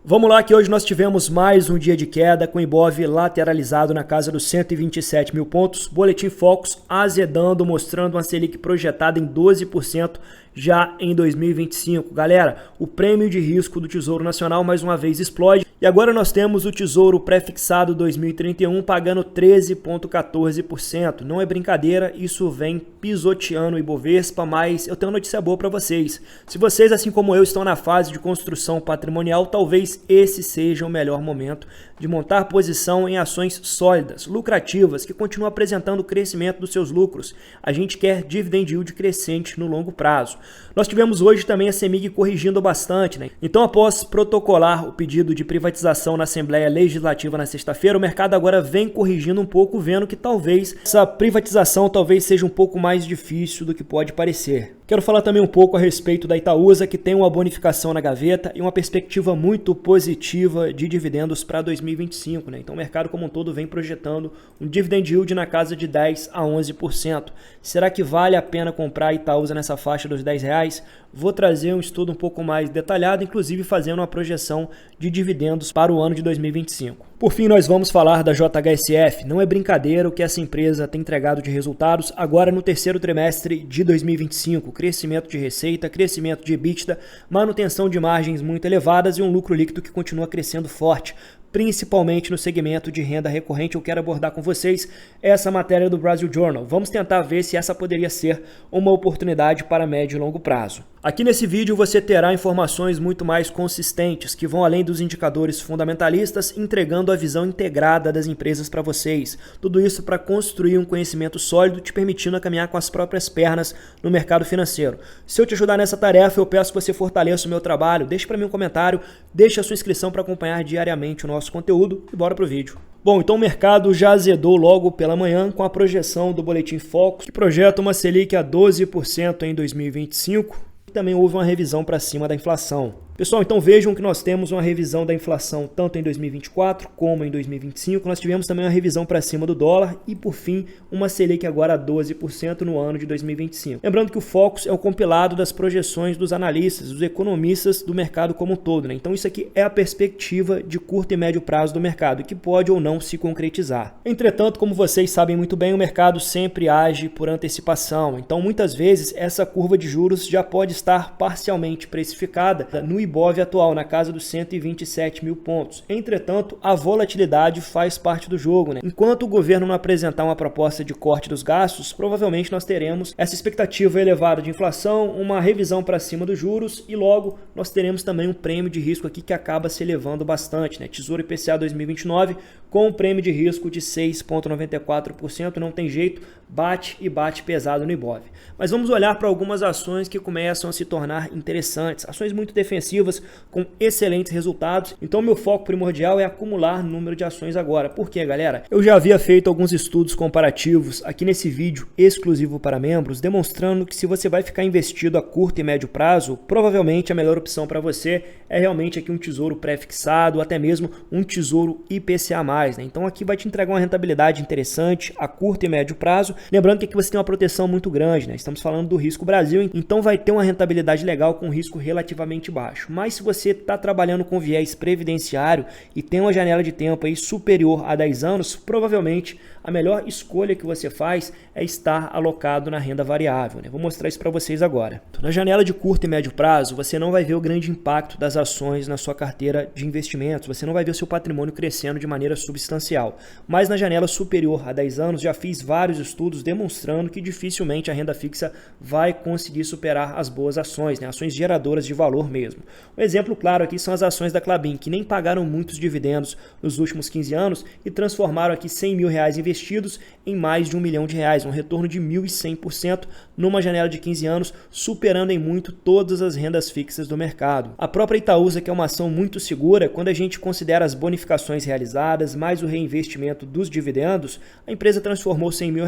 Vamos lá que hoje nós tivemos mais um dia de queda com o Ibov lateralizado na casa dos 127 mil pontos, Boletim Focus azedando, mostrando uma Selic projetada em 12% já em 2025. Galera, o prêmio de risco do Tesouro Nacional mais uma vez explode e agora nós temos o Tesouro pré-fixado 2031 pagando 13,14%. Não é brincadeira, isso vem pisoteando o Ibovespa, mas eu tenho uma notícia boa para vocês. Se vocês, assim como eu, estão na fase de construção patrimonial, talvez esse seja o melhor momento de montar posição em ações sólidas, lucrativas, que continuam apresentando o crescimento dos seus lucros. A gente quer dividend yield crescente no longo prazo. Nós tivemos hoje também a CEMIG corrigindo bastante, né? Então, após protocolar o pedido de privatização na Assembleia Legislativa na sexta-feira, o mercado agora vem corrigindo um pouco, vendo que talvez essa privatização seja um pouco mais difícil do que pode parecer. Quero falar também um pouco a respeito da Itaúsa, que tem uma bonificação na gaveta e uma perspectiva muito positiva de dividendos para 2025, né? Então o mercado como um todo vem projetando um dividend yield na casa de 10 a 11%. Será que vale a pena comprar a Itaúsa nessa faixa dos R$10? Vou trazer um estudo um pouco mais detalhado, inclusive fazendo uma projeção de dividendos para o ano de 2025. Por fim, nós vamos falar da JHSF. Não é brincadeira o que essa empresa tem entregado de resultados agora no terceiro trimestre de 2025. Crescimento de receita, crescimento de EBITDA, manutenção de margens muito elevadas e um lucro líquido que continua crescendo forte, principalmente no segmento de renda recorrente. Eu quero abordar com vocês essa matéria do Brazil Journal. Vamos tentar ver se essa poderia ser uma oportunidade para médio e longo prazo. Aqui nesse vídeo você terá informações muito mais consistentes, que vão além dos indicadores fundamentalistas, entregando a visão integrada das empresas para vocês. Tudo isso para construir um conhecimento sólido, te permitindo a caminhar com as próprias pernas no mercado financeiro. Se eu te ajudar nessa tarefa, eu peço que você fortaleça o meu trabalho, deixe para mim um comentário, deixe a sua inscrição para acompanhar diariamente o nosso conteúdo e bora pro vídeo. Bom, então o mercado já azedou logo pela manhã com a projeção do Boletim Focus, que projeta uma Selic a 12% em 2025. Também houve uma revisão para cima da inflação. Pessoal, então vejam que nós temos uma revisão da inflação tanto em 2024 como em 2025. Nós tivemos também uma revisão para cima do dólar e, por fim, uma Selic agora a 12% no ano de 2025. Lembrando que o Focus é o compilado das projeções dos analistas, dos economistas do mercado como um todo, né? Então isso aqui é a perspectiva de curto e médio prazo do mercado, que pode ou não se concretizar. Entretanto, como vocês sabem muito bem, o mercado sempre age por antecipação. Então, muitas vezes, essa curva de juros já pode estar parcialmente precificada no Ibov atual, na casa dos 127 mil pontos. Entretanto, a volatilidade faz parte do jogo, né? Enquanto o governo não apresentar uma proposta de corte dos gastos, provavelmente nós teremos essa expectativa elevada de inflação, uma revisão para cima dos juros e logo nós teremos também um prêmio de risco aqui que acaba se elevando bastante, né? Tesouro IPCA 2029 com um prêmio de risco de 6,94%, não tem jeito, bate e bate pesado no Ibov. Mas vamos olhar para algumas ações que começam a se tornar interessantes, ações muito defensivas com excelentes resultados. Então meu foco primordial é acumular número de ações agora. Por quê, galera? Eu já havia feito alguns estudos comparativos aqui nesse vídeo exclusivo para membros, demonstrando que se você vai ficar investido a curto e médio prazo, provavelmente a melhor opção para você é realmente aqui um tesouro pré-fixado, ou até mesmo um tesouro IPCA+, né? Então aqui vai te entregar uma rentabilidade interessante a curto e médio prazo. Lembrando que aqui você tem uma proteção muito grande, né? Estamos falando do risco Brasil, então vai ter uma rentabilidade legal com risco relativamente baixo. Mas se você está trabalhando com viés previdenciário e tem uma janela de tempo aí superior a 10 anos, provavelmente a melhor escolha que você faz é estar alocado na renda variável, né? Vou mostrar isso para vocês agora. Na janela de curto e médio prazo, você não vai ver o grande impacto das ações na sua carteira de investimentos, você não vai ver o seu patrimônio crescendo de maneira substancial. Mas na janela superior a 10 anos, já fiz vários estudos demonstrando que dificilmente a renda fixa vai conseguir superar as boas ações, né? Ações geradoras de valor mesmo. Um exemplo claro aqui são as ações da Klabin, que nem pagaram muitos dividendos nos últimos 15 anos e transformaram aqui R$100 mil investidos em mais de R$1 milhão, um retorno de 1.100% numa janela de 15 anos, superando em muito todas as rendas fixas do mercado. A própria Itaúsa, que é uma ação muito segura, quando a gente considera as bonificações realizadas, mais o reinvestimento dos dividendos, a empresa transformou R$100 mil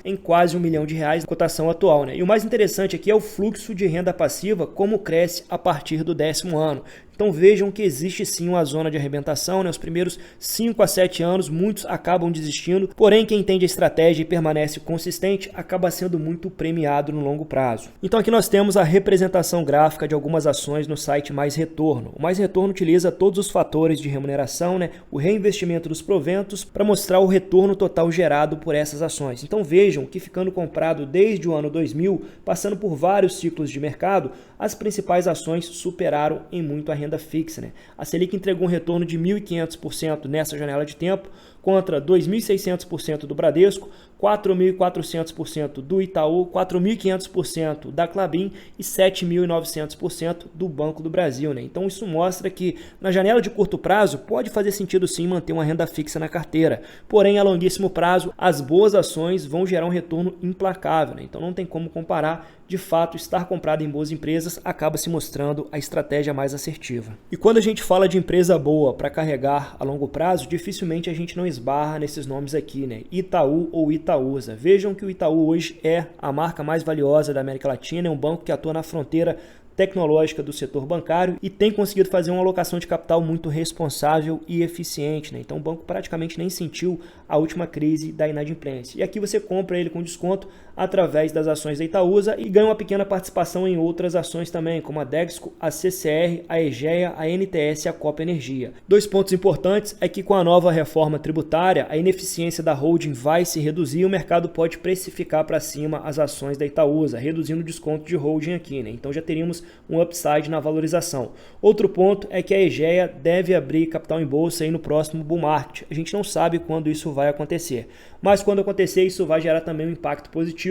em quase R$1 milhão na cotação atual, né? E o mais interessante aqui é o fluxo de renda passiva, como cresce a partir do 10º ano. Então vejam que existe sim uma zona de arrebentação, né? Os primeiros 5 a 7 anos, muitos acabam desistindo, porém quem entende a estratégia e permanece consistente acaba sendo muito premiado no longo prazo. Então aqui nós temos a representação gráfica de algumas ações no site Mais Retorno. O Mais Retorno utiliza todos os fatores de remuneração, né? O reinvestimento dos proventos para mostrar o retorno total gerado por essas ações. Então vejam que ficando comprado desde o ano 2000, passando por vários ciclos de mercado, as principais ações superaram em muito a renda fixa, né? A Selic entregou um retorno de 1.500% nessa janela de tempo, contra 2.600% do Bradesco, 4.400% do Itaú, 4.500% da Klabin e 7.900% do Banco do Brasil, né? Então isso mostra que na janela de curto prazo pode fazer sentido sim manter uma renda fixa na carteira, porém a longuíssimo prazo as boas ações vão gerar um retorno implacável, né? Então não tem como comparar. De fato, estar comprado em boas empresas acaba se mostrando a estratégia mais assertiva. E quando a gente fala de empresa boa para carregar a longo prazo, dificilmente a gente não esbarra nesses nomes aqui, né? Itaú ou Itaúsa. Vejam que o Itaú hoje é a marca mais valiosa da América Latina, é um banco que atua na fronteira tecnológica do setor bancário e tem conseguido fazer uma alocação de capital muito responsável e eficiente, né? Então o banco praticamente nem sentiu a última crise da inadimplência. E aqui você compra ele com desconto através das ações da Itaúsa e ganha uma pequena participação em outras ações também, como a Dexco, a CCR, a Egea, a NTS e a Copa Energia. Dois pontos importantes é que com a nova reforma tributária, a ineficiência da holding vai se reduzir e o mercado pode precificar para cima as ações da Itaúsa, reduzindo o desconto de holding aqui, né? Então já teríamos um upside na valorização. Outro ponto é que a Egea deve abrir capital em bolsa aí no próximo bull market. A gente não sabe quando isso vai acontecer, mas quando acontecer isso vai gerar também um impacto positivo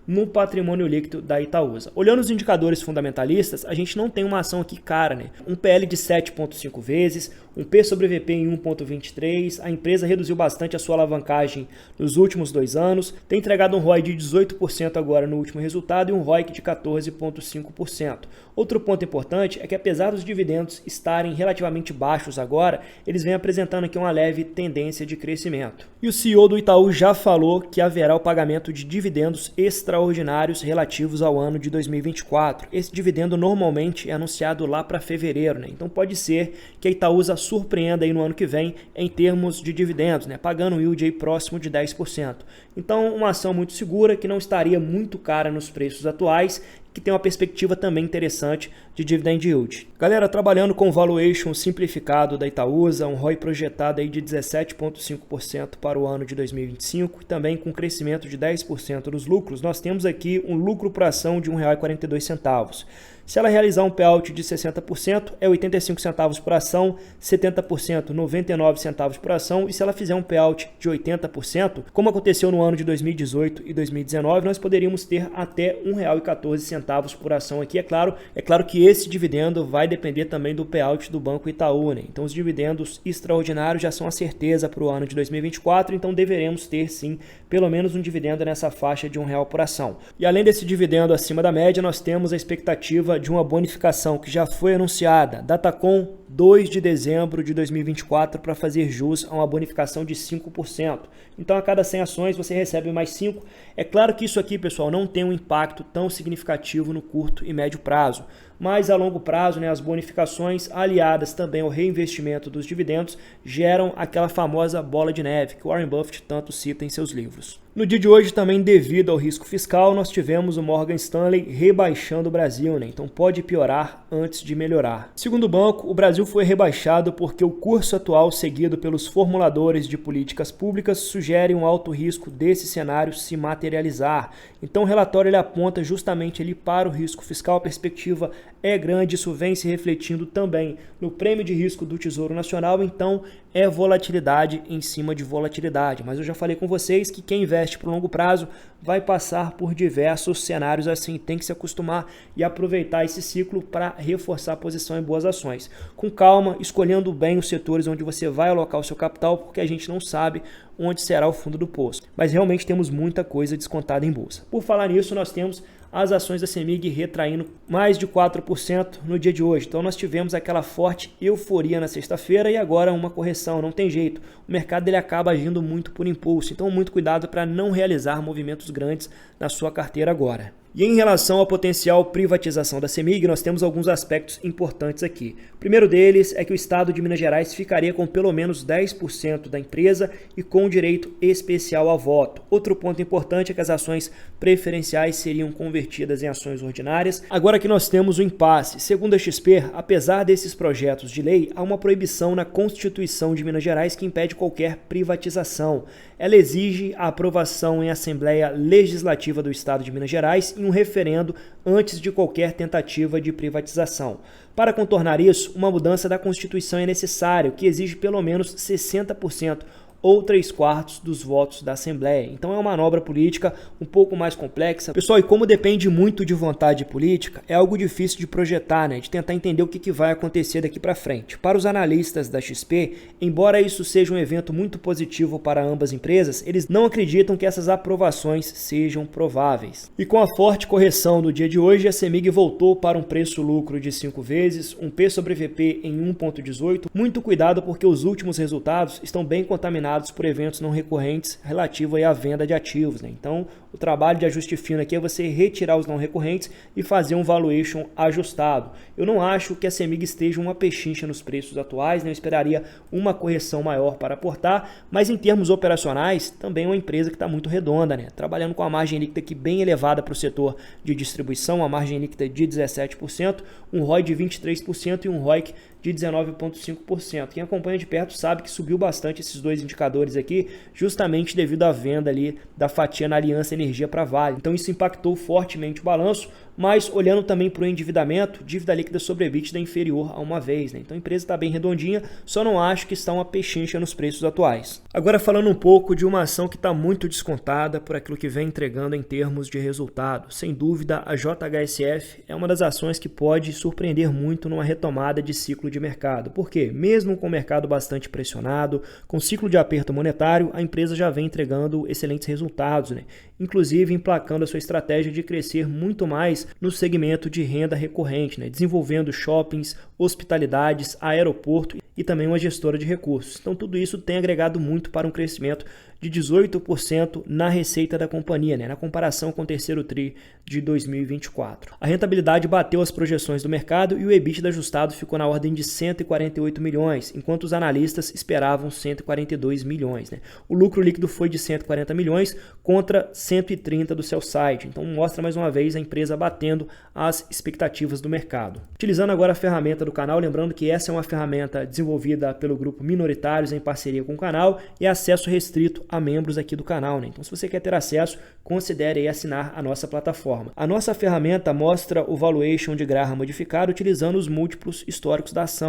no patrimônio líquido da Itaúsa. Olhando os indicadores fundamentalistas, a gente não tem uma ação aqui cara, né? Um PL de 7,5 vezes, um P sobre VP em 1,23, a empresa reduziu bastante a sua alavancagem nos últimos 2 anos, tem entregado um ROI de 18% agora no último resultado e um ROIC de 14,5%. Outro ponto importante é que apesar dos dividendos estarem relativamente baixos agora, eles vêm apresentando aqui uma leve tendência de crescimento. E o CEO do Itaú já falou que haverá o pagamento de dividendos extraordinários relativos ao ano de 2024. Esse dividendo normalmente é anunciado lá para fevereiro, né? Então pode ser que a Itaúsa surpreenda aí no ano que vem em termos de dividendos, né? Pagando um yield aí próximo de 10%. Então uma ação muito segura que não estaria muito cara nos preços atuais, que tem uma perspectiva também interessante de dividend yield. Galera, trabalhando com o valuation simplificado da Itaúsa, um ROI projetado aí de 17,5% para o ano de 2025 e também com crescimento de 10% dos lucros, nós temos aqui um lucro por ação de R$ 1,42. Se ela realizar um payout de 60%, é 85 centavos por ação, 70%, 99 centavos por ação, e se ela fizer um payout de 80%, como aconteceu no ano de 2018 e 2019, nós poderíamos ter até R$ 1,14 por ação aqui. É claro que esse dividendo vai depender também do payout do Banco Itaú, né? Então os dividendos extraordinários já são a certeza para o ano de 2024, então deveremos ter sim pelo menos um dividendo nessa faixa de R$ 1 por ação. E além desse dividendo acima da média, nós temos a expectativa de uma bonificação que já foi anunciada, Datacom 2 de dezembro de 2024, para fazer jus a uma bonificação de 5%. Então a cada 100 ações você recebe mais 5. É claro que isso aqui, pessoal, não tem um impacto tão significativo no curto e médio prazo, mas a longo prazo, né, as bonificações aliadas também ao reinvestimento dos dividendos geram aquela famosa bola de neve que Warren Buffett tanto cita em seus livros. No dia de hoje, também devido ao risco fiscal, nós tivemos o Morgan Stanley rebaixando o Brasil, né? Então pode piorar antes de melhorar. Segundo o banco, o Brasil foi rebaixado porque o curso atual seguido pelos formuladores de políticas públicas sugere um alto risco desse cenário se materializar. Então o relatório ele aponta justamente ali para o risco fiscal, a perspectiva é grande, isso vem se refletindo também no prêmio de risco do Tesouro Nacional, então é volatilidade em cima de volatilidade. Mas eu já falei com vocês que quem investe por longo prazo vai passar por diversos cenários assim, tem que se acostumar e aproveitar esse ciclo para reforçar a posição em boas ações. Com calma, escolhendo bem os setores onde você vai alocar o seu capital, porque a gente não sabe onde será o fundo do poço. Mas realmente temos muita coisa descontada em bolsa. Por falar nisso, nós temos as ações da CEMIG retraindo mais de 4% no dia de hoje. Então nós tivemos aquela forte euforia na sexta-feira e agora uma correção, não tem jeito. O mercado ele acaba agindo muito por impulso, então muito cuidado para não realizar movimentos grandes na sua carteira agora. E em relação à potencial privatização da CEMIG, nós temos alguns aspectos importantes aqui. O primeiro deles é que o Estado de Minas Gerais ficaria com pelo menos 10% da empresa e com direito especial a voto. Outro ponto importante é que as ações preferenciais seriam convertidas em ações ordinárias. Agora que nós temos o impasse. Segundo a XP, apesar desses projetos de lei, há uma proibição na Constituição de Minas Gerais que impede qualquer privatização. Ela exige a aprovação em Assembleia Legislativa do Estado de Minas Gerais e um referendo antes de qualquer tentativa de privatização. Para contornar isso, uma mudança da Constituição é necessária, que exige pelo menos 60% ou 3/4 dos votos da Assembleia. Então é uma manobra política um pouco mais complexa. Pessoal, e como depende muito de vontade política, é algo difícil de projetar, de tentar entender o que vai acontecer daqui para frente. Para os analistas da XP, embora isso seja um evento muito positivo para ambas empresas, eles não acreditam que essas aprovações sejam prováveis. E com a forte correção do dia de hoje, a CEMIG voltou para um preço-lucro de 5 vezes, um P sobre VP em 1,18. Muito cuidado porque os últimos resultados estão bem contaminados por eventos não recorrentes relativo à venda de ativos. Então, o trabalho de ajuste fino aqui é você retirar os não recorrentes e fazer um valuation ajustado. Eu não acho que a CEMIG esteja uma pechincha nos preços atuais, eu esperaria uma correção maior para aportar, mas em termos operacionais, também é uma empresa que está muito redonda, trabalhando com a margem líquida aqui bem elevada para o setor de distribuição, a margem líquida de 17%, um ROI de 23% e um ROIC de 19,5%. Quem acompanha de perto sabe que subiu bastante esses dois indicadores aqui, justamente devido à venda ali da fatia na Aliança Energia para Vale. Então isso impactou fortemente o balanço, mas olhando também para o endividamento, dívida líquida sobre EBITDA inferior a 1 vez. Então a empresa está bem redondinha, só não acho que está uma pechincha nos preços atuais. Agora falando um pouco de uma ação que está muito descontada por aquilo que vem entregando em termos de resultado. Sem dúvida, a JHSF é uma das ações que pode surpreender muito numa retomada de ciclo de mercado. Por quê? Mesmo com o mercado bastante pressionado, com ciclo de aperto monetário, a empresa já vem entregando excelentes resultados, inclusive emplacando a sua estratégia de crescer muito mais no segmento de renda recorrente, desenvolvendo shoppings, hospitalidades, aeroporto e também uma gestora de recursos. Então tudo isso tem agregado muito para um crescimento de 18% na receita da companhia, na comparação com o terceiro tri de 2024. A rentabilidade bateu as projeções do mercado e o EBITDA ajustado ficou na ordem de 148 milhões, enquanto os analistas esperavam 142 milhões. O lucro líquido foi de 140 milhões contra 130 do sell-side. Então mostra mais uma vez a empresa batendo as expectativas do mercado. Utilizando agora a ferramenta do canal, lembrando que essa é uma ferramenta desenvolvida pelo grupo Minoritários em parceria com o canal e acesso restrito a membros aqui do canal. Então se você quer ter acesso, considere aí assinar a nossa plataforma. A nossa ferramenta mostra o valuation de Graham modificado utilizando os múltiplos históricos da ação.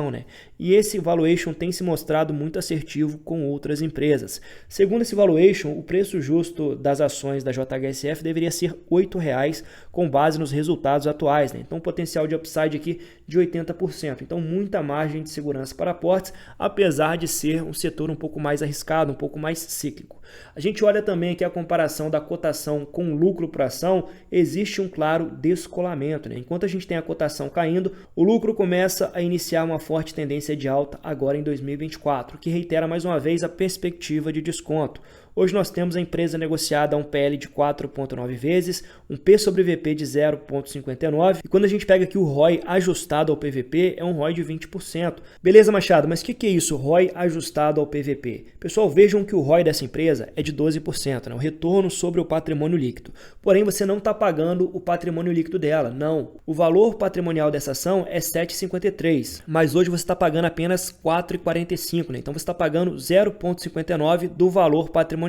E esse valuation tem se mostrado muito assertivo com outras empresas. Segundo esse valuation, o preço justo das ações da JHSF deveria ser R$ 8,00 com base nos resultados atuais. Então potencial de upside aqui de 80%. Então muita margem de segurança para aportes, apesar de ser um setor um pouco mais arriscado, um pouco mais cíclico. A gente olha também aqui a comparação da cotação com lucro por ação, existe um claro descolamento. Enquanto a gente tem a cotação caindo, o lucro começa a iniciar uma forte tendência de alta agora em 2024, que reitera mais uma vez a perspectiva de desconto. Hoje nós temos a empresa negociada a um PL de 4,9 vezes, um P sobre VP de 0,59 e quando a gente pega aqui o ROI ajustado ao PVP é um ROI de 20%. Beleza, Machado, mas o que é isso, ROI ajustado ao PVP? Pessoal, vejam que o ROI dessa empresa é de 12%, o retorno sobre o patrimônio líquido. Porém, você não está pagando o patrimônio líquido dela, não. O valor patrimonial dessa ação é 7,53, mas hoje você está pagando apenas 4,45, então você está pagando 0,59 do valor patrimonial.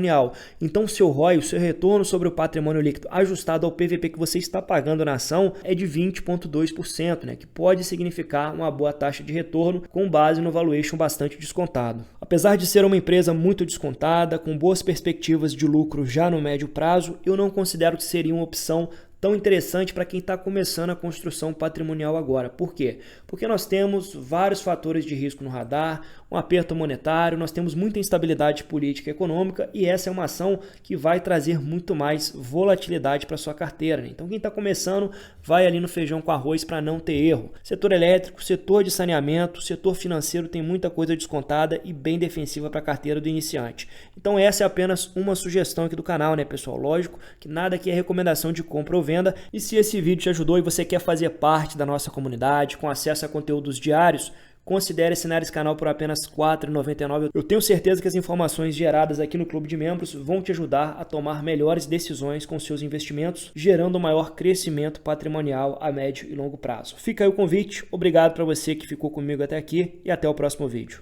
Então o seu ROI, o seu retorno sobre o patrimônio líquido ajustado ao PVP que você está pagando na ação é de 20,2%, que pode significar uma boa taxa de retorno com base no valuation bastante descontado. Apesar de ser uma empresa muito descontada, com boas perspectivas de lucro já no médio prazo, eu não considero que seria uma opção tão interessante para quem está começando a construção patrimonial agora. Por quê? Porque nós temos vários fatores de risco no radar, um aperto monetário, nós temos muita instabilidade política e econômica e essa é uma ação que vai trazer muito mais volatilidade para sua carteira. Então quem está começando vai ali no feijão com arroz para não ter erro. Setor elétrico, setor de saneamento, setor financeiro tem muita coisa descontada e bem defensiva para a carteira do iniciante. Então essa é apenas uma sugestão aqui do canal, pessoal? Lógico que nada aqui é recomendação de compra ou venda. venda. E se esse vídeo te ajudou e você quer fazer parte da nossa comunidade com acesso a conteúdos diários, considere assinar esse canal por apenas R$ 4,99. Eu tenho certeza que as informações geradas aqui no Clube de Membros vão te ajudar a tomar melhores decisões com seus investimentos, gerando um maior crescimento patrimonial a médio e longo prazo. Fica aí o convite, obrigado para você que ficou comigo até aqui e até o próximo vídeo.